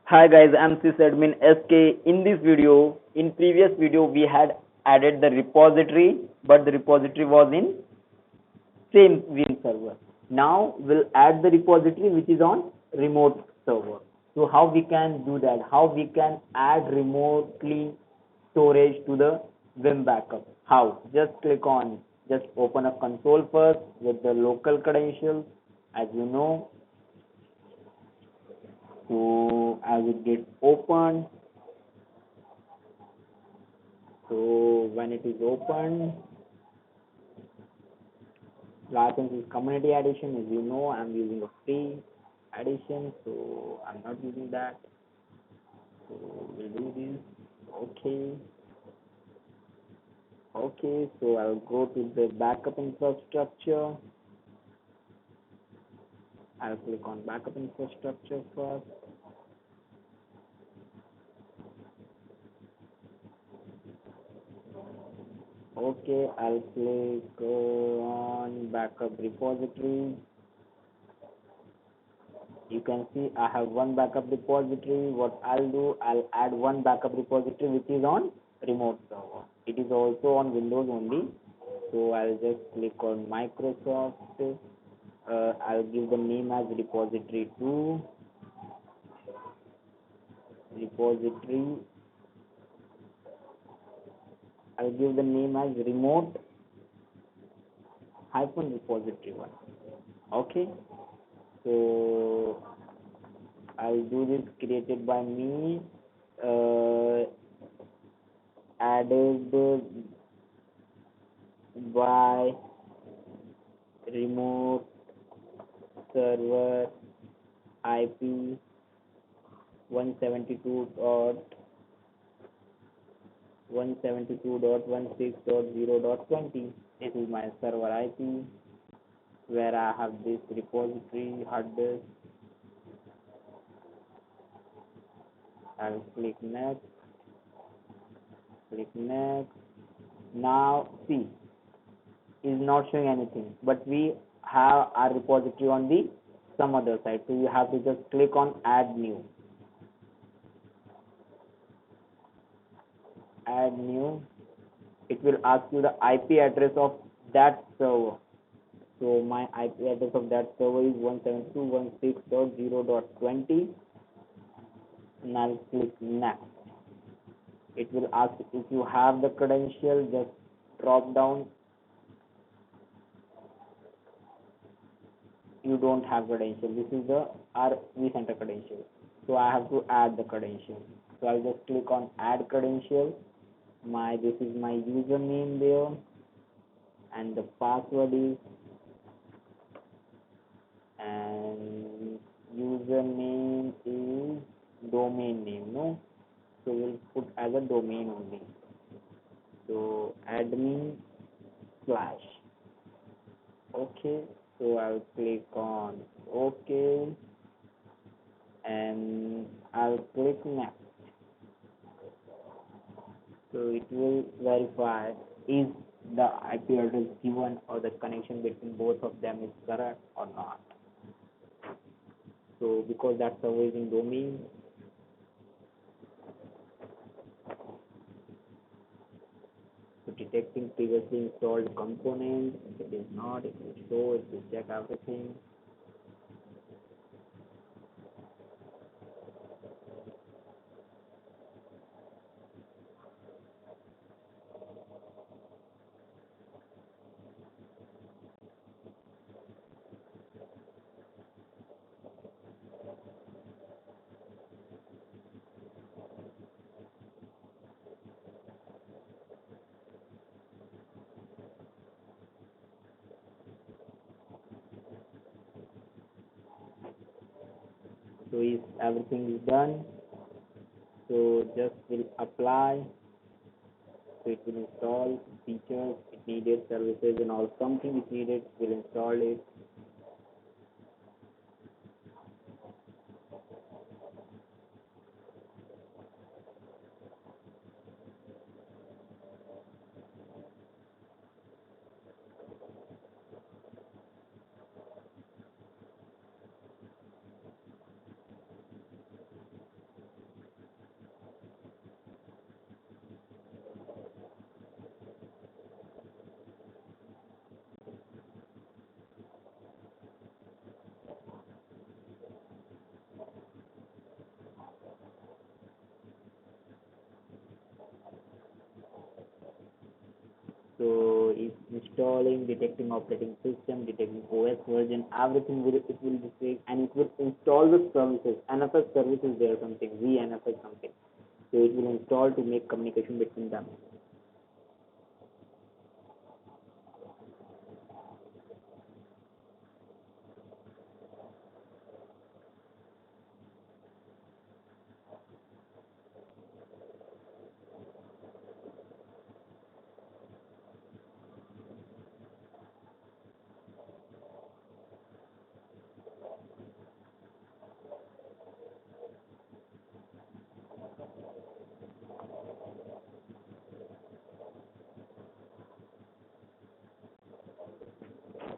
Hi guys, I'm sysadmin SK. In previous video, we had added the repository, but the repository was in same Veeam server. Now we'll add the repository which is on remote server. So how we can do that? How we can add remotely storage to the Veeam Backup? How? Just open a console first with the local credentials, as you know. So as it gets opened, so when it is open, license is community edition. As you know, I'm using a free edition, so I'm not using that. So we'll do this. Okay. Okay, so I'll go to the backup infrastructure. I'll click on backup infrastructure first. Okay, I'll click on backup repository. You can see I have one backup repository. What I'll do, I'll add one backup repository which is on remote server. It is also on Windows only. So I'll just click on Microsoft. I'll give the name as repository 2. Repository. I'll give the name as remote repository 1. Okay. So I'll do this created by me, added by remote server IP 172.168.172.16.0.20. This is my server IP where I have this repository hard disk. I'll click next. Now see, is not showing anything, but we have our repository on the some other side, so you have to just click on add new. It will ask you the IP address of that server. So my IP address of that server is 172.168.0.20, and I'll click next. It will ask if you have the credential. Just drop down. You don't have credential. This is the our vCenter credential. So I have to add the credential. So I'll just click on add credential. This is my username there, and the password is, and username is domain name. No, so we'll put as a domain only. So admin slash. Okay, so I'll click on OK, and I'll click next. So it will verify is the IP address given or the connection between both of them is correct or not. So because that server is in domain, so detecting previously installed components. If it is not, it will show. It will check everything. So if everything is done, so just will apply. So it will install features it needed, services and all, something it needed, will install it. installing, detecting operating system, detecting OS version, everything will it will detect, and it will install the services, NFS services there something, VNFS something. So it will install to make communication between them.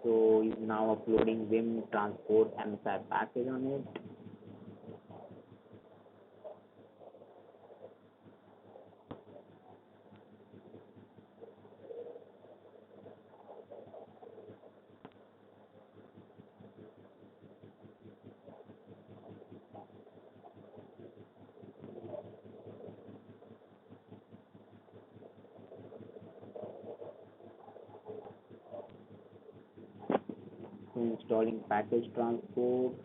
So is now uploading Vim transport MSI package on it. So installing package transport.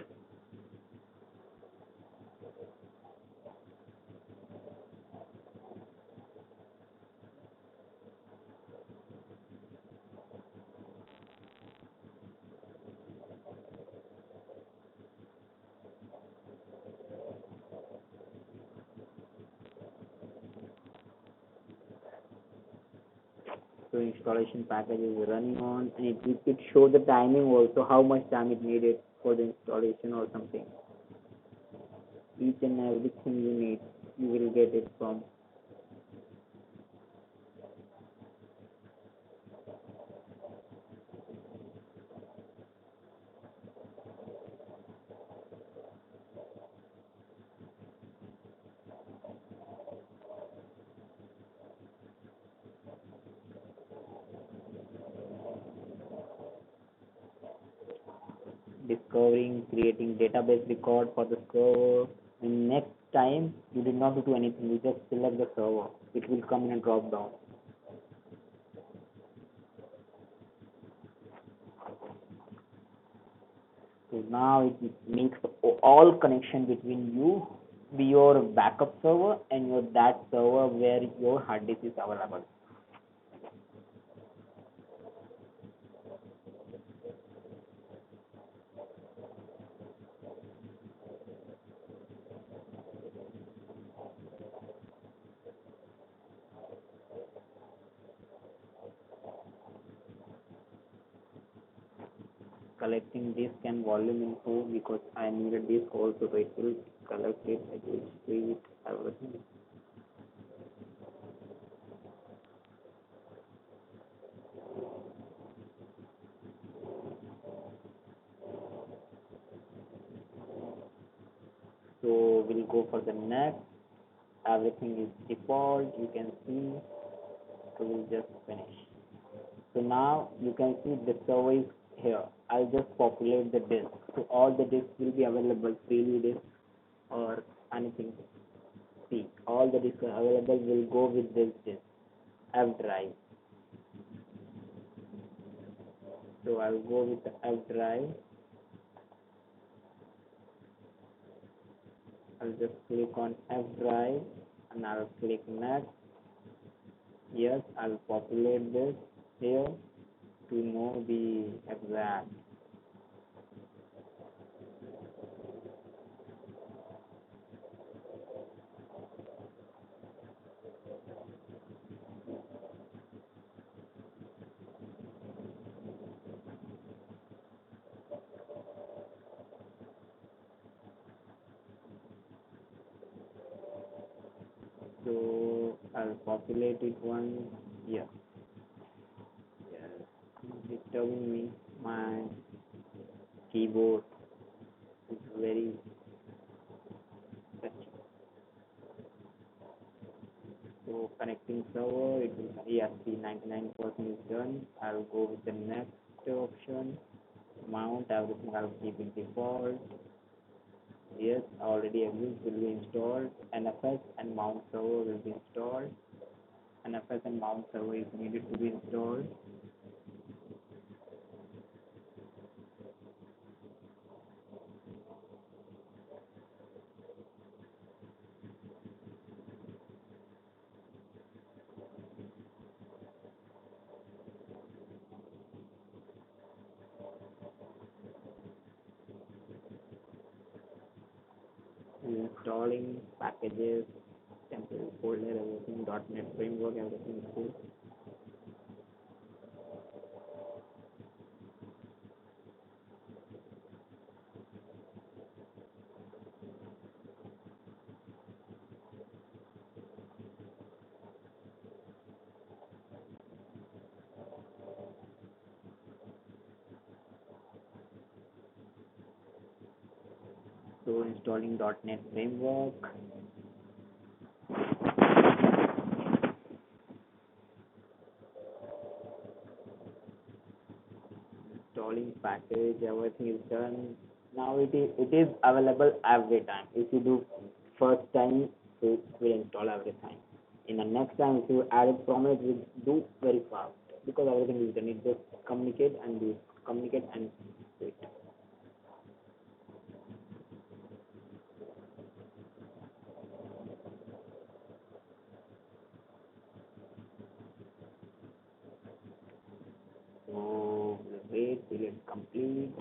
So installation package is running on, and it show the timing also, how much time it needed for the installation or something. Each and everything you need, you will get it from. Discovering, creating database record for the server. And next time you did not do anything, you just select the server. It will come in a drop down. So now it makes all connection between you, your backup server, and your that server where your hard disk is available. Collecting disk and volume info, because I need a disk also, so it will collect it, it will save it, everything. So we'll go for the next. Everything is default, you can see. So we'll just finish. So now you can see the server is here. I'll just populate the disk. So all the disks will be available, freely disk or anything. See, all the disks available will go with this disk, F drive. So I'll go with the F drive. I'll just click on F drive and I'll click next. Yes, I'll populate this here to know the exact. So I'll populate it once. Yeah. Yes. Disturbing me. My keyboard is very touchy. So connecting server, it will, yes, see 99% is done. I'll go with the next option. Mount, everything I'll keep it default. Yes, already exists, will be installed. NFS and mount server will be installed. NFS and mount server is needed to be installed. installing packages, template folder, everything, .NET framework, everything is good. So installing .NET framework. Installing package, everything is done. Now it is available every time. If you do first time, so it will install every time. In the next time, if you add it from it, will do very fast because everything is done. It just communicate and do communicate and wait. So wait till it complete.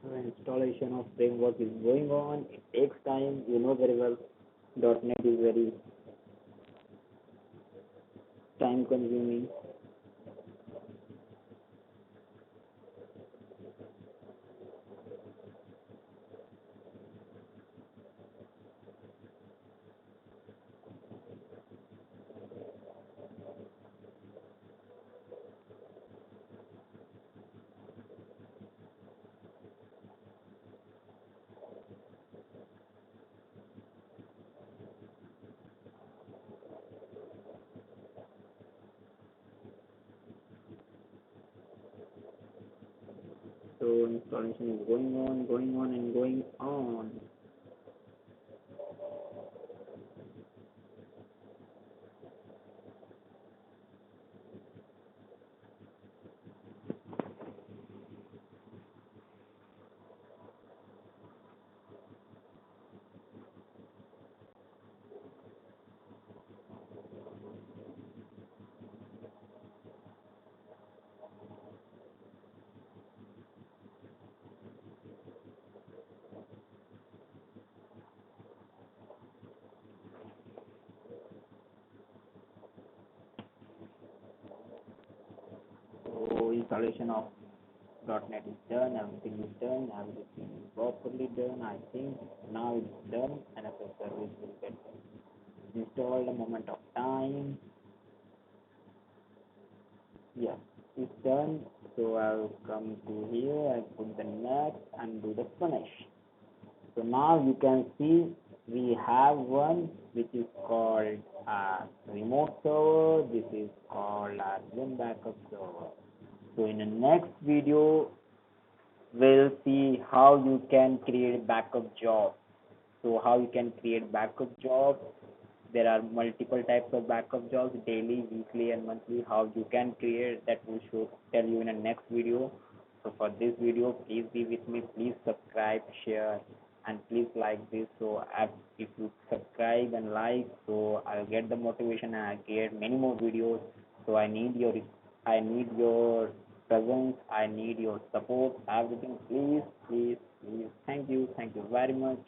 So installation of framework is going on. It takes time. You know very well. .NET is very time consuming. So installation is going on and going on. So installation of .NET is done, everything is done, everything is properly done. I think now it's done and a service will get installed a moment of time. Yeah, it's done. So I'll come to here, I put the next and do the finish. So now you can see we have one which is called remote server. This is called Veeam Backup server. So in the next video, we'll see how you can create backup jobs. So how you can create backup jobs. There are multiple types of backup jobs, daily, weekly, and monthly. How you can create that will tell you in the next video. So for this video, please be with me. Please subscribe, share, and please like this. So if you subscribe and like, so I'll get the motivation and I'll get many more videos. So I need your presence. I need your support. Everything, please, please, please. Thank you very much.